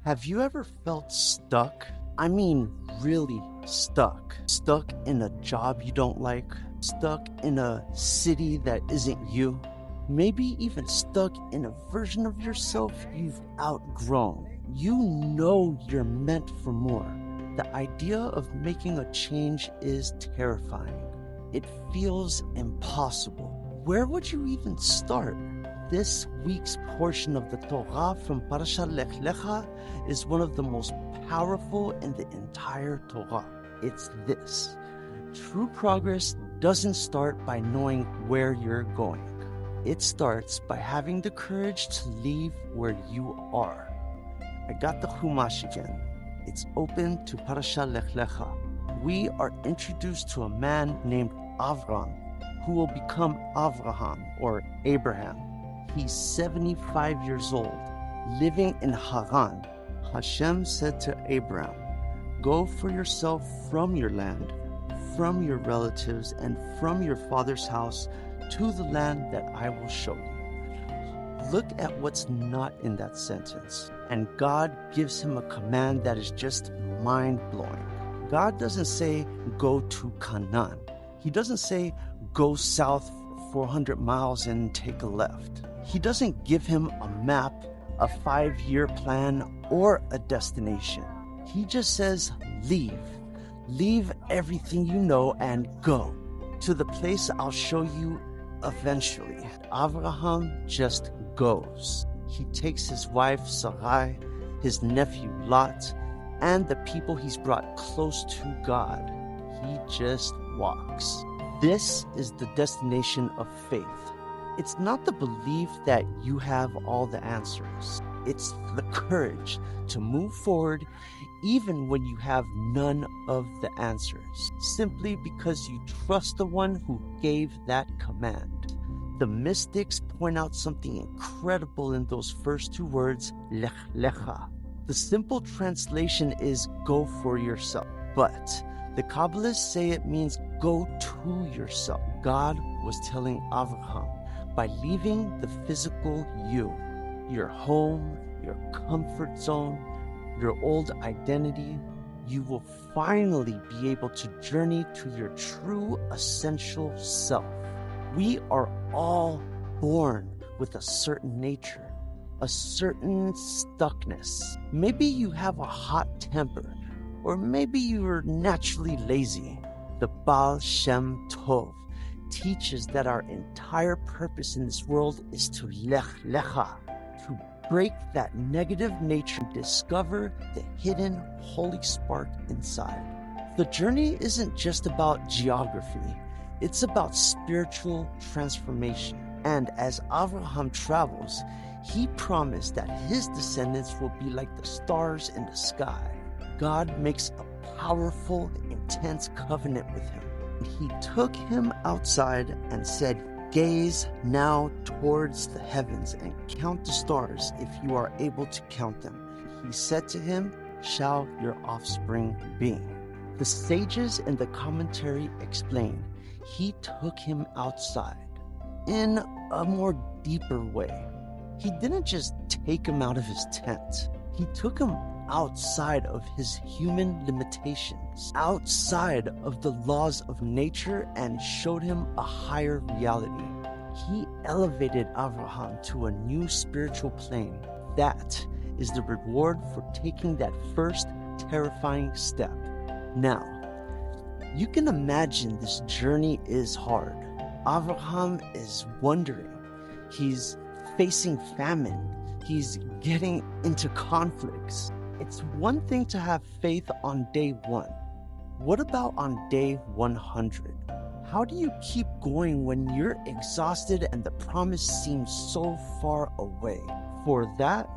Have you ever felt stuck? I mean, really stuck. Stuck in a job you don't like. Stuck in a city that isn't you. Maybe even stuck in a version of yourself you've outgrown. You know you're meant for more. The idea of making a change is terrifying. It feels impossible. Where would you even start? This week's portion of the Torah from Parashat Lech Lecha is one of the most powerful in the entire Torah. It's this: true progress doesn't start by knowing where you're going. It starts by having the courage to leave where you are. I got the Chumash again. It's open to Parashat Lech Lecha. We are introduced to a man named Avram, who will become Avraham or Abraham. He's 75 years old, living in Haran. Hashem said to Abraham, "Go for yourself from your land, from your relatives, and from your father's house to the land that I will show you." Look at what's not in that sentence. And God gives him a command that is just mind-blowing. God doesn't say, "Go to Canaan." He doesn't say, "Go south 400 miles and take a left." He doesn't give him a map, a 5-year plan, or a destination. He just says, leave. Leave everything you know and go to the place I'll show you eventually. Avraham just goes. He takes his wife Sarai, his nephew Lot, and the people he's brought close to God. He just walks. This is the destination of faith. It's not the belief that you have all the answers. It's the courage to move forward even when you have none of the answers, simply because you trust the one who gave that command. The mystics point out something incredible in those first 2 words, Lech Lecha. The simple translation is "go for yourself," but the Kabbalists say it means "go to yourself." God was telling Avraham, by leaving the physical you, your home, your comfort zone, your old identity, you will finally be able to journey to your true essential self. We are all born with a certain nature, a certain stuckness. Maybe you have a hot temper, or maybe you are naturally lazy. The Baal Shem Tov teaches that our entire purpose in this world is to Lech Lecha, to break that negative nature and discover the hidden holy spark inside. The journey isn't just about geography, it's about spiritual transformation. And as Avraham travels, he promised that his descendants will be like the stars in the sky. God makes a powerful, intense covenant with him. He took him outside and said, "Gaze now towards the heavens and count the stars if you are able to count them." He said to him, "Shall your offspring be?" The sages in the commentary explain, he took him outside in a more deeper way. He didn't just take him out of his tent. He took him outside of his human limitations, outside of the laws of nature, and showed him a higher reality. He elevated Avraham to a new spiritual plane. That is the reward for taking that first terrifying step. Now, you can imagine this journey is hard. Avraham is wondering. He's facing famine. He's getting into conflicts. It's one thing to have faith on day 1. What about on day 100? How do you keep going when you're exhausted and the promise seems so far away? For that,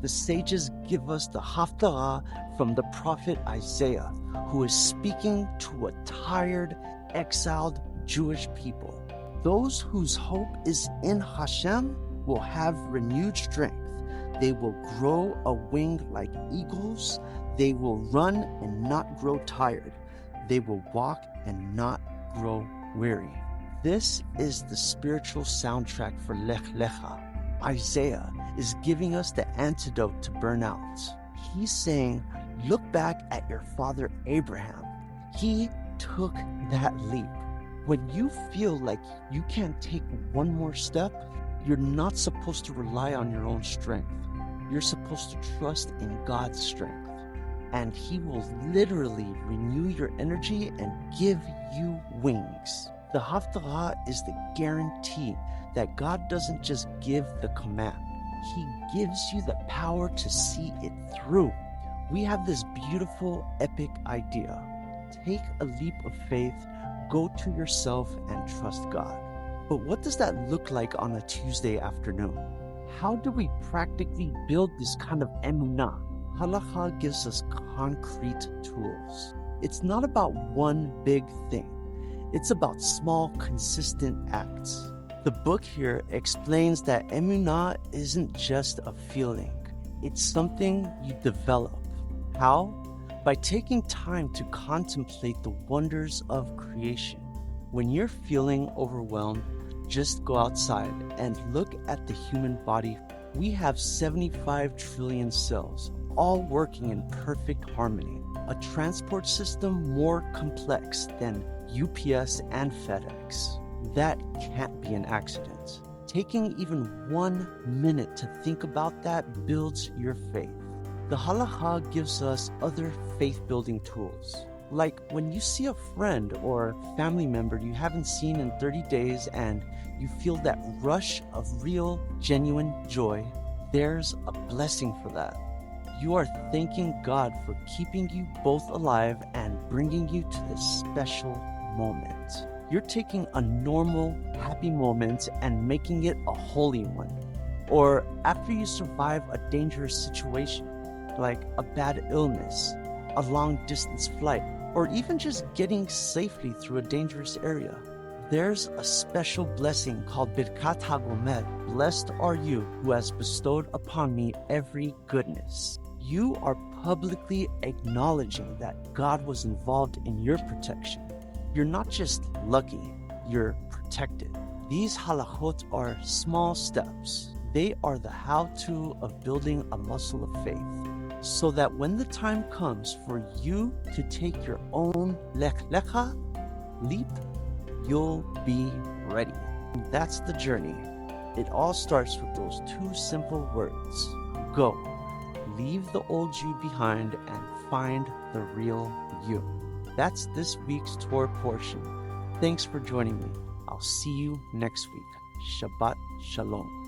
the sages give us the Haftarah from the prophet Isaiah, who is speaking to a tired, exiled Jewish people. Those whose hope is in Hashem will have renewed strength. They will grow a wing like eagles. They will run and not grow tired. They will walk and not grow weary. This is the spiritual soundtrack for Lech Lecha. Isaiah is giving us the antidote to burnout. He's saying, look back at your father Abraham. He took that leap. When you feel like you can't take one more step, you're not supposed to rely on your own strength. You're supposed to trust in God's strength. And He will literally renew your energy and give you wings. The Haftarah is the guarantee that God doesn't just give the command. He gives you the power to see it through. We have this beautiful, epic idea. Take a leap of faith, go to yourself, and trust God. But what does that look like on a Tuesday afternoon? How do we practically build this kind of emunah? Halacha gives us concrete tools. It's not about one big thing. It's about small, consistent acts. The book here explains that emunah isn't just a feeling. It's something you develop. How? By taking time to contemplate the wonders of creation. When you're feeling overwhelmed, just go outside and look at the human body. We have 75 trillion cells, all working in perfect harmony. A transport system more complex than UPS and FedEx. That can't be an accident. Taking even 1 minute to think about that builds your faith. The halacha gives us other faith-building tools. Like when you see a friend or family member you haven't seen in 30 days and you feel that rush of real, genuine joy, there's a blessing for that. You are thanking God for keeping you both alive and bringing you to this special moment. You're taking a normal, happy moment and making it a holy one. Or after you survive a dangerous situation, like a bad illness, a long-distance flight, or even just getting safely through a dangerous area, there's a special blessing called Birkat HaGomer. Blessed are you who has bestowed upon me every goodness. You are publicly acknowledging that God was involved in your protection. You're not just lucky, you're protected. These halachot are small steps. They are the how-to of building a muscle of faith, so that when the time comes for you to take your own Lech Lecha leap, you'll be ready. And that's the journey. It all starts with those two simple words. Go. Leave the old you behind and find the real you. That's this week's Torah portion. Thanks for joining me. I'll see you next week. Shabbat Shalom.